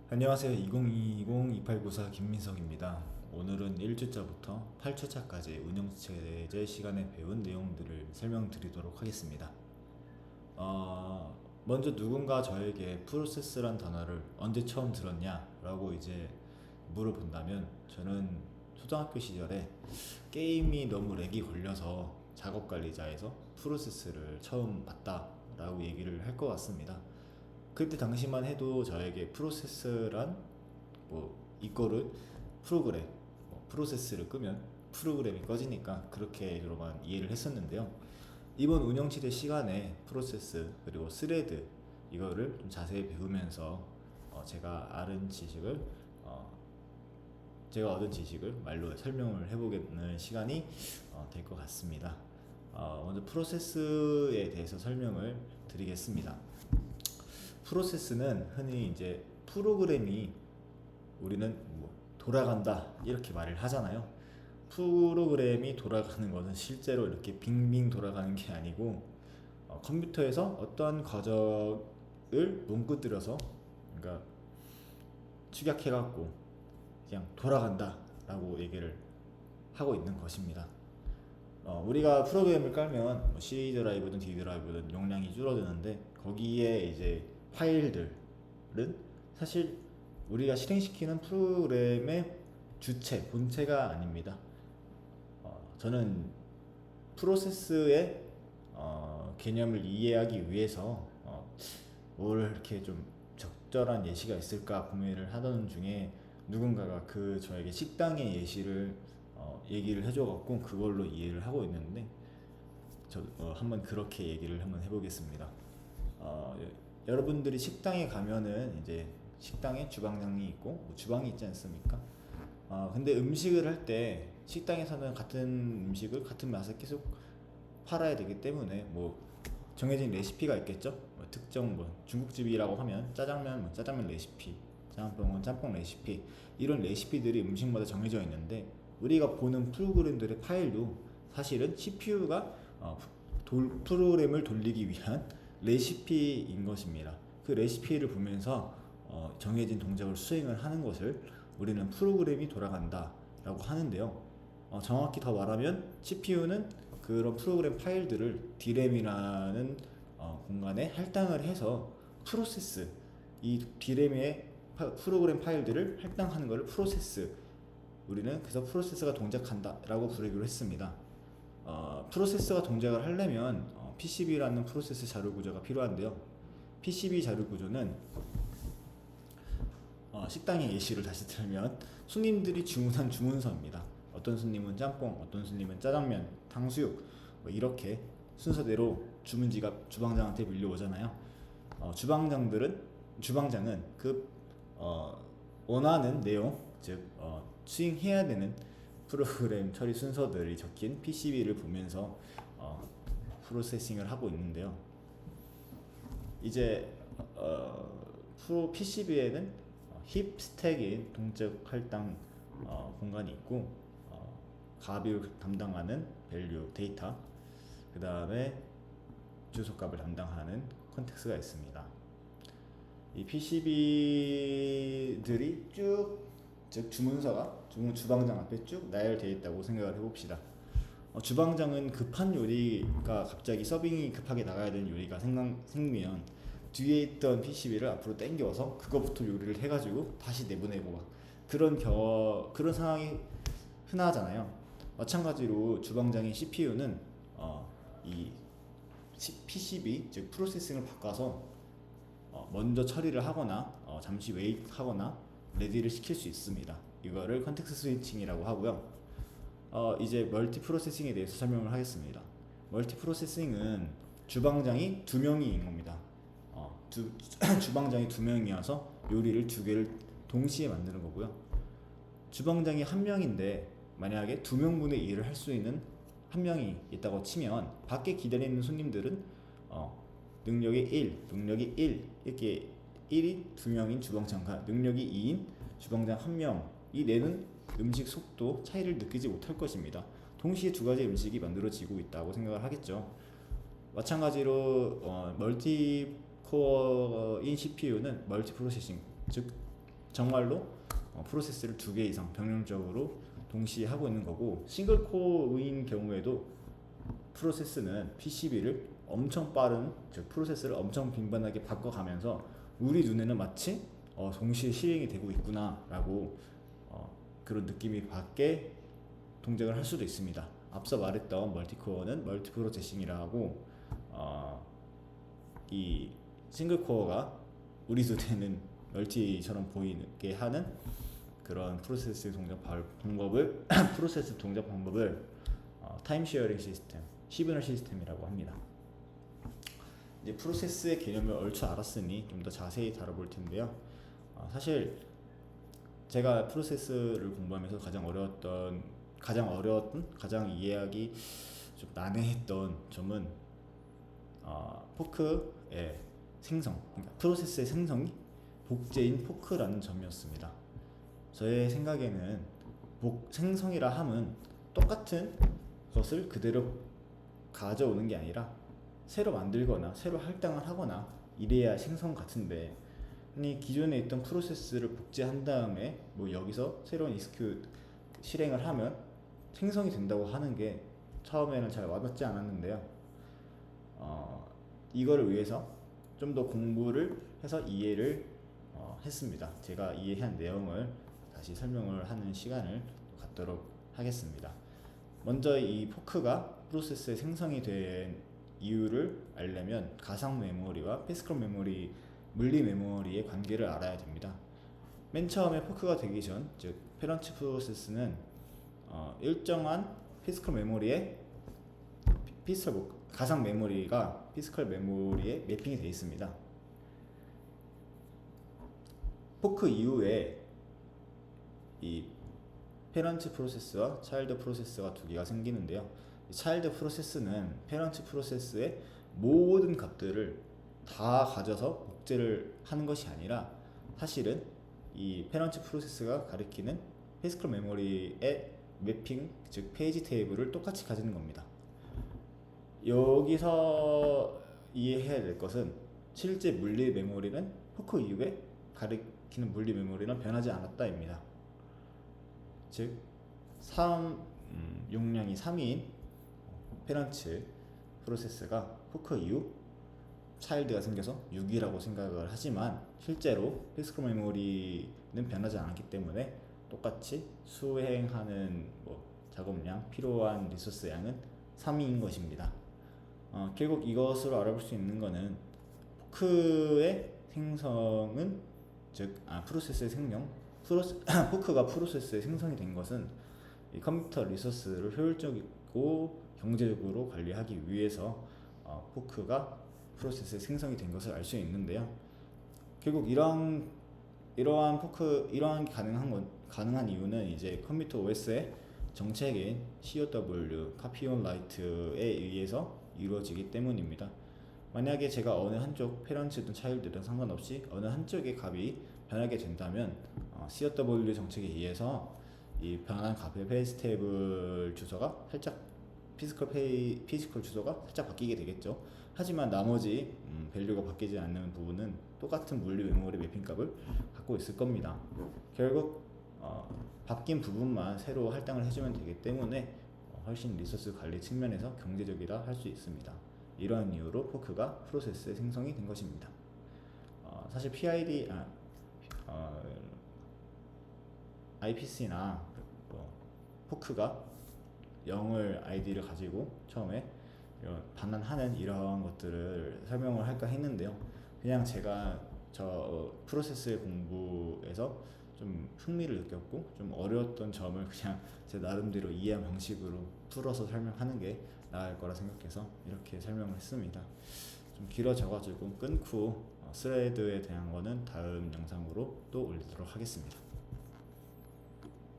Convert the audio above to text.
안녕하세요. 2020-2894 김민석입니다. 오늘은 1주차부터 8주차까지 운영체제 시간에 배운 내용들을 설명드리도록 하겠습니다. 먼저 누군가 저에게 프로세스란 단어를 언제 처음 들었냐 라고 이제 물어본다면, 저는 초등학교 시절에 게임이 너무 렉이 걸려서 작업관리자에서 프로세스를 처음 봤다 라고 얘기를 할 것 같습니다. 그때 당시만 해도 저에게 프로세스란 이거를 프로그램, 프로세스를 끄면 프로그램이 꺼지니까 그렇게로만 이해를 했었는데요. 이번 운영치대 시간에 프로세스 그리고 스레드 이거를 좀 자세히 배우면서 제가 얻은 지식을 말로 설명을 해보겠는 시간이 될 것 같습니다. 먼저 프로세스에 대해서 설명을 드리겠습니다. 프로세스는 흔히 이제 프로그램이 우리는 돌아간다 이렇게 말을 하잖아요. 프로그램이 돌아가는 것은 실제로 이렇게 빙빙 돌아가는 게 아니고, 컴퓨터에서 어떠한 과정을 문구들여서, 그러니까 축약해갖고 그냥 돌아간다 라고 얘기를 하고 있는 것입니다. 우리가 프로그램을 깔면 C 드라이브든 D 드라이브든 용량이 줄어드는데, 거기에 이제 파일들은 사실 우리가 실행시키는 프로그램의 주체, 본체가 아닙니다. 저는 프로세스의 개념을 이해하기 위해서 뭘 이렇게 좀 적절한 예시가 있을까 고민을 하던 중에, 누군가가 저에게 식당의 예시를 얘기를 해줘갖고 그걸로 이해를 하고 있는데, 한번 그렇게 얘기를 한번 해보겠습니다. 여러분들이 식당에 가면은 이제 식당에 주방장이 있고 주방이 있지 않습니까? 근데 음식을 할 때 식당에서는 같은 음식을 같은 맛을 계속 팔아야 되기 때문에 정해진 레시피가 있겠죠. 특정 중국집이라고 하면 짜장면 짜장면 레시피, 짬뽕은 짬뽕 레시피, 이런 레시피들이 음식마다 정해져 있는데, 우리가 보는 프로그램들의 파일도 사실은 CPU가 프로그램을 돌리기 위한 레시피인 것입니다. 그 레시피를 보면서 정해진 동작을 수행을 하는 것을 우리는 프로그램이 돌아간다 라고 하는데요. 정확히 더 말하면 CPU는 그런 프로그램 파일들을 D램이라는 공간에 할당을 해서 프로세스, 이 D램의 프로그램 파일들을 할당하는 것을 프로세스, 우리는 그래서 프로세스가 동작한다 라고 부르기로 했습니다. 프로세스가 동작을 하려면 PCB라는 프로세스 자료 구조가 필요한데요. PCB 자료 구조는 식당의 예시를 다시 들면 손님들이 주문한 주문서입니다. 어떤 손님은 짬뽕, 어떤 손님은 짜장면, 탕수육, 이렇게 순서대로 주문지가 주방장한테 밀려오잖아요. 주방장은 원하는 내용, 즉 수행해야 되는 프로그램 처리 순서들이 적힌 PCB를 보면서 프로세싱을 하고 있는데요. 이제 PCB에는 힙 스택인 동적 할당 공간이 있고, 값을 담당하는 밸류 데이터, 그 다음에 주소값을 담당하는 컨텍스가 있습니다. 이 PCB들이 즉 주문서가 주방장 앞에 쭉 나열되어 있다고 생각을 해봅시다. 주방장은 급한 요리가 갑자기 서빙이 급하게 나가야 되는 요리가 생기면 뒤에 있던 PCB를 앞으로 당겨서 그거부터 요리를 해가지고 다시 내보내고 그런 상황이 흔하잖아요. 마찬가지로 주방장의 CPU는 이 PCB 즉 프로세싱을 바꿔서 먼저 처리를 하거나 잠시 웨이트하거나 레디를 시킬 수 있습니다. 이거를 컨텍스트 스위칭이라고 하고요. 이제 멀티 프로세싱에 대해서 설명을 하겠습니다. 멀티 프로세싱은 주방장이 2명인 겁니다. 주방장이 2명이어서 요리를 2개를 동시에 만드는 거고요. 주방장이 1명인데 만약에 2명분의 일을 할 수 있는 1명이 있다고 치면, 밖에 기다리는 손님들은 능력이 1 이렇게 1이 2명인 주방장과 능력이 2인 주방장 1명이 내는 음식 속도 차이를 느끼지 못할 것입니다. 동시에 2가지 음식이 만들어지고 있다고 생각을 하겠죠. 마찬가지로 멀티 멀티코어인 CPU는 멀티 프로세싱, 즉 정말로 프로세스를 2개 이상 병렬적으로 동시에 하고 있는 거고, 싱글 코어인 경우에도 프로세스는 PCB를 엄청 빠른, 즉 프로세스를 엄청 빈번하게 바꿔가면서 우리 눈에는 마치 동시에 실행이 되고 있구나라고 그런 느낌이 받게 동작을 할 수도 있습니다. 앞서 말했던 멀티코어는 멀티 프로세싱이라고 이 싱글 코어가 우리 눈에는 멀티처럼 보이게 하는 그런 프로세스 동작 방법을 프로세스 동작 방법을 타임 쉐어링 시스템, 시그널 시스템이라고 합니다. 이제 프로세스의 개념을 얼추 알았으니 좀 더 자세히 다뤄볼 텐데요. 사실 제가 프로세스를 공부하면서 가장 이해하기 좀 난해했던 점은 포크의 생성, 그러니까 프로세스의 생성이 복제인 포크라는 점이었습니다. 저의 생각에는 생성이라 함은 똑같은 것을 그대로 가져오는 게 아니라 새로 만들거나 새로 할당을 하거나 이래야 생성 같은데, 아니 기존에 있던 프로세스를 복제한 다음에 뭐 여기서 새로운 execute 실행을 하면 생성이 된다고 하는 게 처음에는 잘 와닿지 않았는데요. 이거를 위해서 좀 더 공부를 해서 이해를 했습니다. 제가 이해한 내용을 다시 설명을 하는 시간을 갖도록 하겠습니다. 먼저 이 포크가 프로세스의 생성이 된 이유를 알려면 가상 메모리와 피지컬 메모리, 물리 메모리의 관계를 알아야 됩니다. 맨 처음에 포크가 되기 전, 즉 페런트 프로세스는 일정한 피지컬 메모리에 가상 메모리가 피지컬 메모리에 매핑이 되어 있습니다. 포크 이후에 이 페런트 프로세스와 차일드 프로세스가 두 개가 생기는데요. 차일드 프로세스는 페런트 프로세스의 모든 값들을 다 가져서 복제를 하는 것이 아니라 사실은 이 페런트 프로세스가 가리키는 피지컬 메모리의 매핑, 즉 페이지 테이블을 똑같이 가지는 겁니다. 여기서 이해해야 될 것은 실제 물리 메모리는 포크 이후에 가리키는 물리 메모리는 변하지 않았다입니다. 즉 용량이 3인 페런트 프로세스가 포크 이후 차일드가 생겨서 6이라고 생각을 하지만 실제로 피지컬 메모리는 변하지 않았기 때문에 똑같이 수행하는 작업량, 필요한 리소스 양은 3인 것입니다. 결국 이것으로 알아볼 수 있는 것은 포크의 생성은 프로세스의 포크가 프로세스의 생성이 된 것은 이 컴퓨터 리소스를 효율적이고 경제적으로 관리하기 위해서 포크가 프로세스의 생성이 된 것을 알 수 있는데요. 결국 이러한 가능한 이유는 이제 컴퓨터 OS의 정책인 COW, Copy on Write에 의해서 이루어지기 때문입니다. 만약에 제가 어느 한쪽 페런트든 차일드든 상관없이 어느 한쪽의 값이 변하게 된다면 COW 정책에 의해서 이 변한 값의 페이지 테이블 주소가 살짝 피지컬 주소가 살짝 바뀌게 되겠죠. 하지만 나머지 밸류가 바뀌지 않는 부분은 똑같은 물리 메모리 매핑 값을 갖고 있을 겁니다. 결국 바뀐 부분만 새로 할당을 해주면 되기 때문에 훨씬 리소스 관리 측면에서 경제적이라 할 수 있습니다. 이러한 이유로 포크가 프로세스의 생성이 된 것입니다. 사실 IPC나 포크가 0을 아이디를 가지고 처음에 반환하는 이러한 것들을 설명을 할까 했는데요. 그냥 제가 프로세스의 공부에서 좀 흥미를 느꼈고 좀 어려웠던 점을 그냥 제 나름대로 이해한 방식으로 풀어서 설명하는 게 나을 거라 생각해서 이렇게 설명을 했습니다. 좀 길어져가지고 끊고 스레드에 대한 거는 다음 영상으로 또 올리도록 하겠습니다.